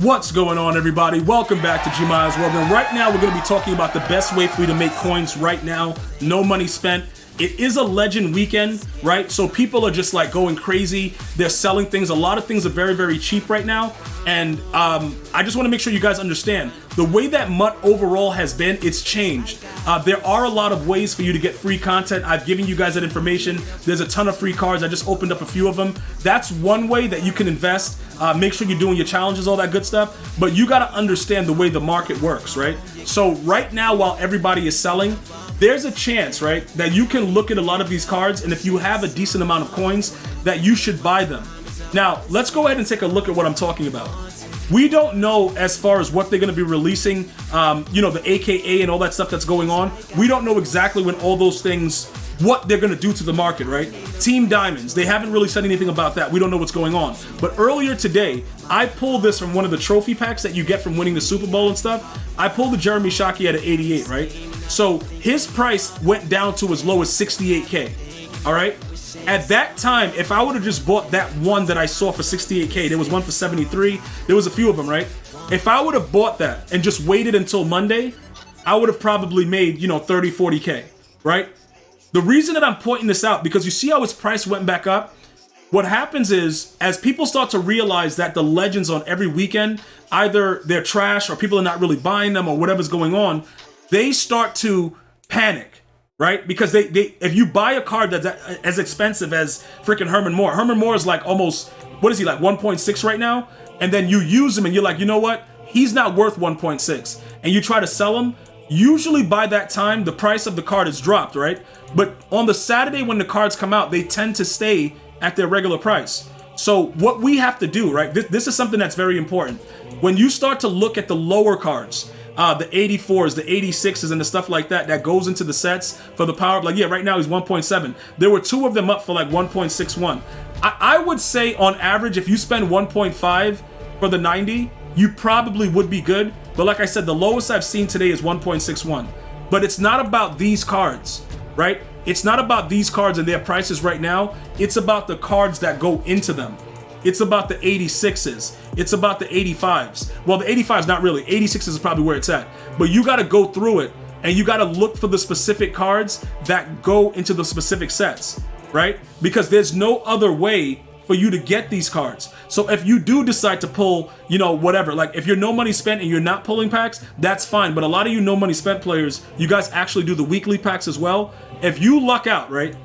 What's going on, everybody? Welcome back to GmiasWorld. And right now, we're going to be talking about the best way for you to make coins right now. No money spent. It is a legend weekend, right? So people are just like going crazy. They're selling things. A lot of things are very, very cheap right now. And I just want to make sure you guys understand the way that MUT overall has been, it's changed. There are a lot of ways for you to get free content. I've given you guys that information. There's a ton of free cards. I just opened up a few of them. That's one way that you can invest. Make sure you're doing your challenges, all that good stuff. But you got to understand the way the market works, right? So right now, while everybody is selling, there's a chance, right, that you can look at a lot of these cards, and if you have a decent amount of coins, that you should buy them. Now, let's go ahead and take a look at what I'm talking about. We don't know as far as what they're going to be releasing, the AKA and all that stuff that's going on. We don't know exactly when all those things, what they're going to do to the market, right? Team Diamonds, they haven't really said anything about that. We don't know what's going on. But earlier today, I pulled this from one of the trophy packs that you get from winning the Super Bowl and stuff. I pulled the Jeremy Shockey at an 88, right? So his price went down to as low as 68K, all right? At that time, if I would have just bought that one that I saw for 68K, there was one for 73, there was a few of them, right? If I would have bought that and just waited until Monday, I would have probably made, 30, 40K, right? The reason that I'm pointing this out, because you see how its price went back up? What happens is, as people start to realize that the legends on every weekend, either they're trash or people are not really buying them or whatever's going on, they start to panic, right? Because they if you buy a card that's as expensive as freaking Herman Moore is like almost, what is he, like 1.6 right now? And then you use him and you're like, you know what? He's not worth 1.6. And you try to sell him. Usually by that time, the price of the card is dropped, right? But on the Saturday when the cards come out, they tend to stay at their regular price. So what we have to do, right? This is something that's very important. When you start to look at the lower cards, the 84s, the 86s, and the stuff like that, that goes into the sets for the power. Like, yeah, right now he's 1.7. There were two of them up for like 1.61. I would say on average, if you spend 1.5 for the 90, you probably would be good. But like I said, the lowest I've seen today is 1.61. But it's not about these cards, right? It's not about these cards and their prices right now. It's about the cards that go into them. It's about the 86s. It's about the 85s. Well, the 85s, not really. 86s is probably where it's at. But you got to go through it and you got to look for the specific cards that go into the specific sets, right? Because there's no other way for you to get these cards. So if you do decide to pull, whatever, like if you're no money spent and you're not pulling packs, that's fine. But a lot of you no money spent players, you guys actually do the weekly packs as well. If you luck out, right?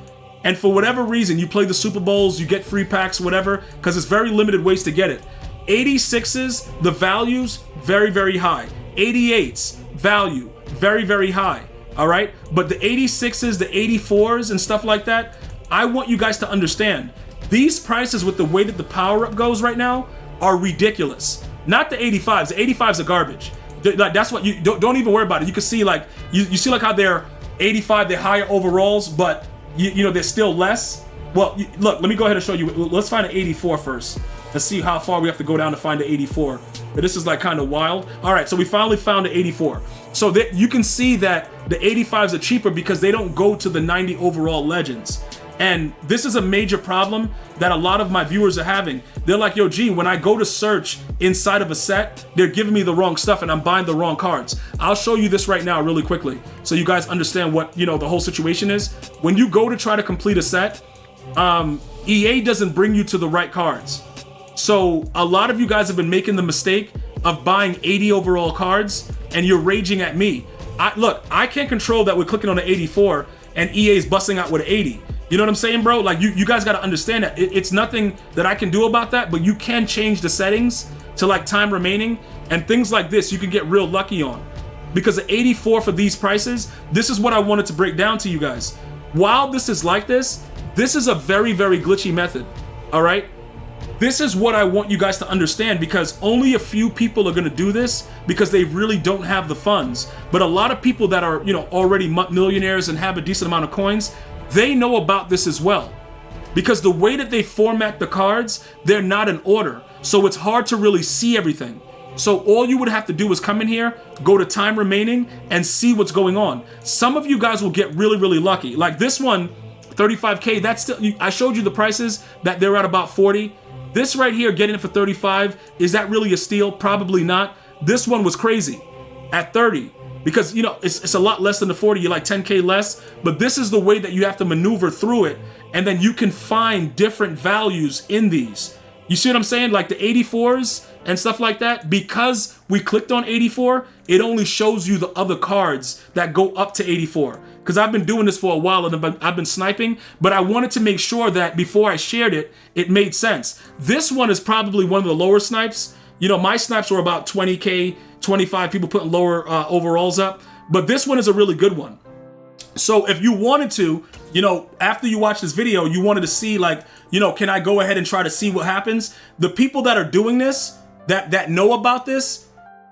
And for whatever reason, you play the Super Bowls, you get free packs, whatever, because it's very limited ways to get it. 86s, the values, very, very high. 88s, value, very, very high, all right? But the 86s, the 84s, and stuff like that, I want you guys to understand, these prices with the way that the power-up goes right now are ridiculous. Not the 85s. The 85s are garbage. That's what you, don't even worry about it. You can see, like, you see like how they're 85, they're higher overalls, but they're still less. Well, look, let me go ahead and show you. Let's find an 84 first. Let's see how far we have to go down to find an 84. But this is like kind of wild. All right, so we finally found an 84. So that you can see that the 85s are cheaper because they don't go to the 90 overall legends. And this is a major problem that a lot of my viewers are having. They're like, yo, G, when I go to search inside of a set, they're giving me the wrong stuff and I'm buying the wrong cards. I'll show you this right now really quickly so you guys understand what, the whole situation is. When you go to try to complete a set, EA doesn't bring you to the right cards. So a lot of you guys have been making the mistake of buying 80 overall cards and you're raging at me. I can't control that we're clicking on an 84 and EA is busting out with an 80. You know what I'm saying, bro? Like, you guys got to understand that it's nothing that I can do about that, but you can change the settings to like time remaining and things like this you can get real lucky on. Because the 84 for these prices, this is what I wanted to break down to you guys. While this is like this is a very, very glitchy method, all right? This is what I want you guys to understand because only a few people are going to do this because they really don't have the funds. But a lot of people that are, already millionaires and have a decent amount of coins, they know about this as well. Because the way that they format the cards, they're not in order. So it's hard to really see everything. So all you would have to do is come in here, go to time remaining, and see what's going on. Some of you guys will get really, really lucky. Like this one, 35K, that's still, I showed you the prices that they're at about 40. This right here, getting it for 35, is that really a steal? Probably not. This one was crazy at 30 because, you know, it's a lot less than the 40. You're like 10K less, but this is the way that you have to maneuver through it. And then you can find different values in these. You see what I'm saying? Like the 84s and stuff like that. Because we clicked on 84, it only shows you the other cards that go up to 84. Because I've been doing this for a while and I've been sniping, but I wanted to make sure that before I shared it, it made sense. This one is probably one of the lower snipes. You know, my snipes were about 20K, 25 people putting lower overalls up, but this one is a really good one. So if you wanted to, you know, after you watch this video, you wanted to see like, you know, can I go ahead and try to see what happens? The people that are doing this, that know about this,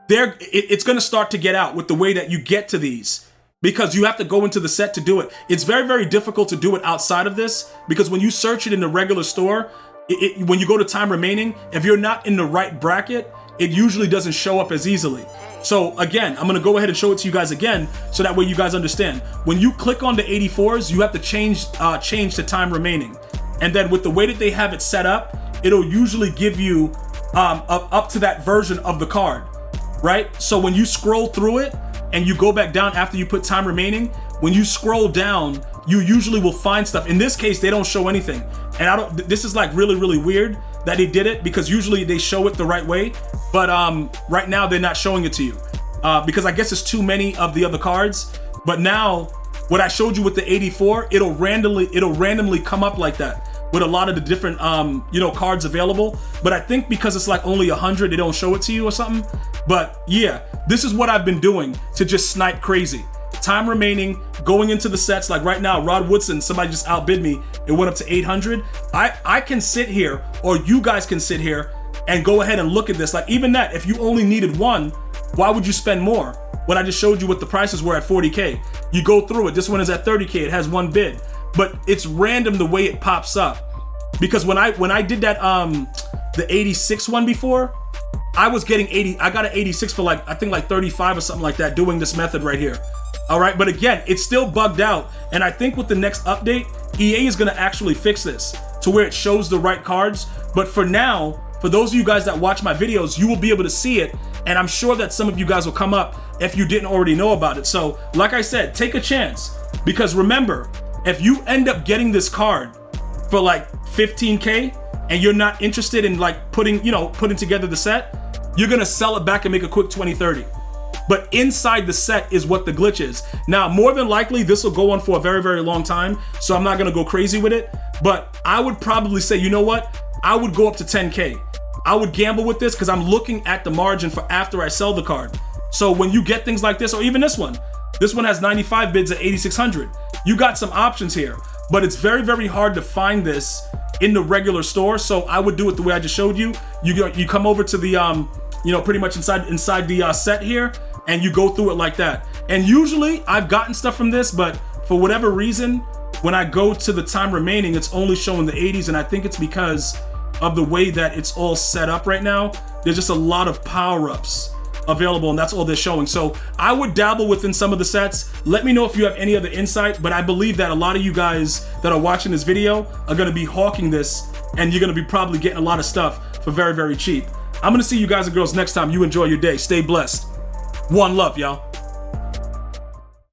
it's going to start to get out with the way that you get to these, because you have to go into the set to do it. It's very, very difficult to do it outside of this, because when you search it in the regular store, when you go to time remaining, if you're not in the right bracket, it usually doesn't show up as easily. So again, I'm gonna go ahead and show it to you guys again, so that way you guys understand. When you click on the 84s, you have to change to time remaining. And then with the way that they have it set up, it'll usually give you up to that version of the card, right? So when you scroll through it and you go back down after you put time remaining, when you scroll down, you usually will find stuff. In this case, they don't show anything. And this is like really, really weird that they did it, because usually they show it the right way. But right now they're not showing it to you because I guess it's too many of the other cards. But now what I showed you with the 84, it'll randomly come up like that with a lot of the different you know, cards available. But I think because it's like only 100, they don't show it to you or something. But yeah, this is what I've been doing to just snipe crazy. Time remaining, going into the sets. Like right now, Rod Woodson, somebody just outbid me. It went up to 800. I can sit here, or you guys can sit here and go ahead and look at this. Like even that, if you only needed one, why would you spend more? When I just showed you what the prices were at 40K. You go through it. This one is at 30K. It has one bid, but it's random the way it pops up. Because when I did that the 86 one before, I was getting 80. I got an 86 for like, I think like 35 or something like that, doing this method right here. All right, but again, it's still bugged out. And I think with the next update, EA is gonna actually fix this to where it shows the right cards. But for now, for those of you guys that watch my videos, you will be able to see it. And I'm sure that some of you guys will come up if you didn't already know about it. So like I said, take a chance, because remember, if you end up getting this card for like 15K and you're not interested in like putting together the set, you're gonna sell it back and make a quick 20, 30. But inside the set is what the glitch is. Now, more than likely, this will go on for a very, very long time, so I'm not gonna go crazy with it. But I would probably say, you know what? I would go up to 10K. I would gamble with this because I'm looking at the margin for after I sell the card. So when you get things like this, or even this one has 95 bids at 8,600. You got some options here, but it's very, very hard to find this in the regular store. So I would do it the way I just showed you. You come over to the, pretty much inside the set here, and you go through it like that. And usually I've gotten stuff from this, but for whatever reason, when I go to the time remaining, it's only showing the 80s. And I think it's because of the way that it's all set up right now. There's just a lot of power-ups available, and that's all they're showing. So I would dabble within some of the sets. Let me know if you have any other insight, but I believe that a lot of you guys that are watching this video are gonna be hawking this, and you're gonna be probably getting a lot of stuff for very, very cheap. I'm gonna see you guys and girls next time. You enjoy your day. Stay blessed. One love, y'all.